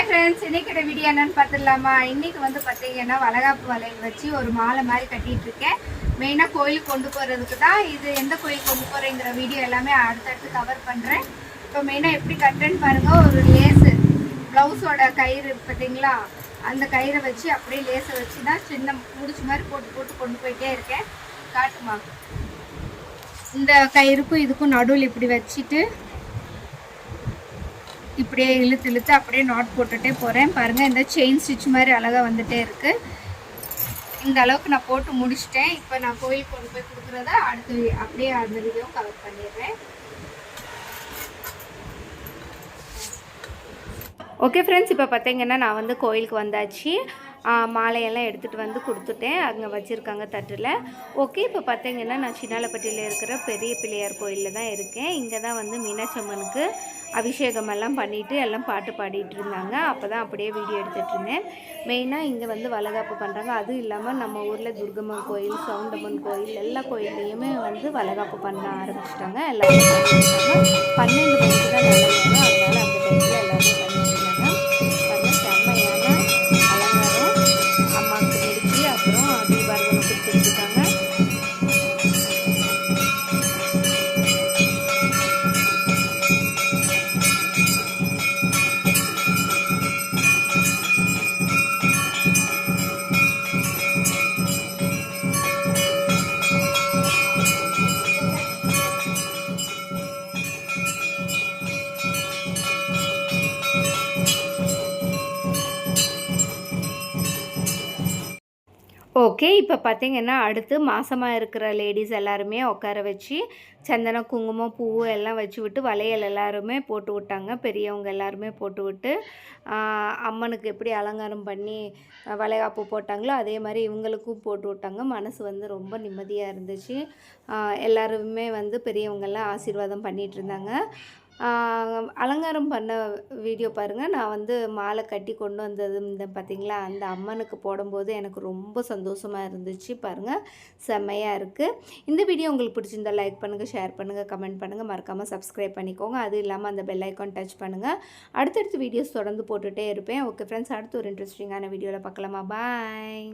Friends, இன்னைக்கு video என்னன்னு பார்த்துடலாமா? இன்னைக்கு வந்து பார்த்தீங்கன்னா வளகாப்பு வளையல் வச்சு ஒரு மாலை மாதிரி கட்டிட்டு இருக்கேன். மெயினாக கோயிலுக்கு கொண்டு போகிறதுக்கு தான். இது எந்த கோயிலுக்கு கொண்டு போகிறேங்கிற வீடியோ எல்லாமே அடுத்தடுத்து கவர் பண்ணுறேன். இப்போ மெயினாக எப்படி கட்டுறேன்னு பாருங்கள். ஒரு லேஸு ப்ளவுஸோட கயிறு பார்த்தீங்களா, அந்த கயிறை வச்சு அப்படியே லேஸை வச்சு தான் சின்ன முடிச்சு மாதிரி போட்டு போட்டு கொண்டு போயிட்டே இருக்கேன். காட்டுமா, இந்த கயிறுக்கும் இதுக்கும் நடுவில் இப்படி வச்சுட்டு இப்படியே இழுத்து இழுத்து அப்படியே நாட் போட்டுகிட்டே போகிறேன். பாருங்கள், இந்த செயின் ஸ்டிச் மாதிரி அழகாக வந்துகிட்டே இருக்குது. இந்த அளவுக்கு நான் போட்டு முடிச்சிட்டேன். இப்போ நான் கோயிலுக்கு கொண்டு போய் கொடுக்குறத அடுத்து அப்படியே அந்த வீடியோ கவர் பண்ணிடுறேன். ஓகே ஃப்ரெண்ட்ஸ், இப்போ பார்த்தீங்கன்னா நான் வந்து கோயிலுக்கு வந்தாச்சு. மாலையெல்லாம் எடுத்துகிட்டு வந்து கொடுத்துட்டேன். அங்கே வச்சுருக்காங்க தட்டில். ஓகே, இப்போ பார்த்தீங்கன்னா நான் சின்னாலப்பட்டியில் இருக்கிற பெரிய பிள்ளையார் கோயிலில் தான் இருக்கேன். இங்கே தான் வந்து மீனாட்சி அம்மனுக்கு அபிஷேகமெல்லாம் பண்ணிவிட்டு எல்லாம் பாட்டு பாடிட்டு இருந்தாங்க. அப்போ தான் அப்படியே வீடியோ எடுத்துகிட்டு இருந்தேன். மெயினாக இங்கே வந்து வளகாப்பு பண்ணுறாங்க. அதுவும் இல்லாமல் நம்ம ஊரில் துர்கம்மன் கோயில், சவுண்டம்மன் கோயில் எல்லா கோயில்லையுமே வந்து வளகாப்பு பண்ண ஆரம்பிச்சிட்டாங்க. எல்லாமே பண்ணிட்டாங்க. 12 மணிக்கு தான் நல்லா வரும். அதனால் அந்த டைமில் எல்லாமே பண்ணிட்டு இருந்தாங்க. செம்மையான அலங்காரம் அம்மாவுக்கு நெருக்கி அப்புறம் தீபாவளி கொடுத்துட்ருக்காங்க. ஓகே, இப்போ பார்த்தீங்கன்னா அடுத்து மாதமாக இருக்கிற லேடிஸ் எல்லாருமே உட்கார வச்சு சந்தனம், குங்குமம், பூ எல்லாம் வச்சு விட்டு வளையல் எல்லாருமே போட்டு விட்டாங்க. பெரியவங்க எல்லாருமே போட்டு விட்டு அம்மனுக்கு எப்படி அலங்காரம் பண்ணி வளைகாப்பு போட்டாங்களோ அதே மாதிரி இவங்களுக்கும் போட்டு விட்டாங்க. மனசு வந்து ரொம்ப நிம்மதியாக இருந்துச்சு. எல்லாருமே வந்து பெரியவங்கெல்லாம் ஆசீர்வாதம் பண்ணிகிட்டு இருந்தாங்க. அலங்காரம் பண்ண வீடியோ பாருங்கள். நான் வந்து மாலை கட்டி கொண்டு வந்தது இந்த பார்த்திங்களா, அந்த அம்மனுக்கு போடும்போது எனக்கு ரொம்ப சந்தோஷமாக இருந்துச்சு. பாருங்கள், செம்மையாக இருக்குது. இந்த வீடியோ உங்களுக்கு பிடிச்சிருந்தால் லைக் பண்ணுங்கள், ஷேர் பண்ணுங்கள், கமெண்ட் பண்ணுங்கள், மறக்காமல் சப்ஸ்கிரைப் பண்ணிக்கோங்க. அது இல்லாமல் அந்த பெல் ஐக்கான் டச் பண்ணுங்கள். அடுத்தடுத்து வீடியோஸ் தொடர்ந்து போட்டுகிட்டே இருப்பேன். ஓகே ஃப்ரெண்ட்ஸ், அடுத்து ஒரு இன்ட்ரெஸ்டிங்கான வீடியோவில் பார்க்கலாமா? பாய்.